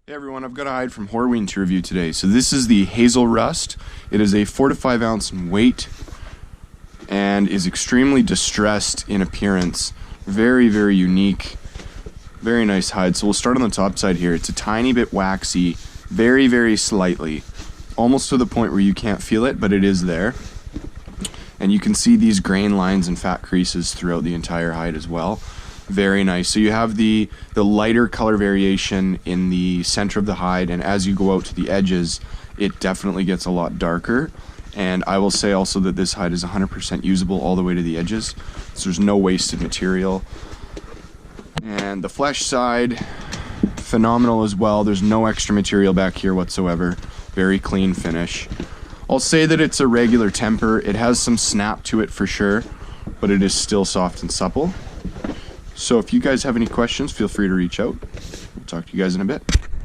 Hey everyone, I've got a hide from Horween to review today. So this is the Hazel Rust. It is a 4 to 5 ounce in weight and is extremely distressed in appearance. Very, very unique. Very nice hide. So we'll start on the top side here. It's a tiny bit waxy, very, very slightly. Almost to the point where you can't feel it, but it is there. And you can see these grain lines and fat creases throughout the entire hide as well. Very nice. So you have the lighter color variation in the center of the hide, and as you go out to the edges, it definitely gets a lot darker. And I will say also that this hide is 100% usable all the way to the edges, so there's no wasted material. And the flesh side, phenomenal as well. There's no extra material back here whatsoever. Very clean finish. I'll say that it's a regular temper. It has some snap to it for sure, but it is still soft and supple. So if you guys have any questions, feel free to reach out. We'll talk to you guys in a bit.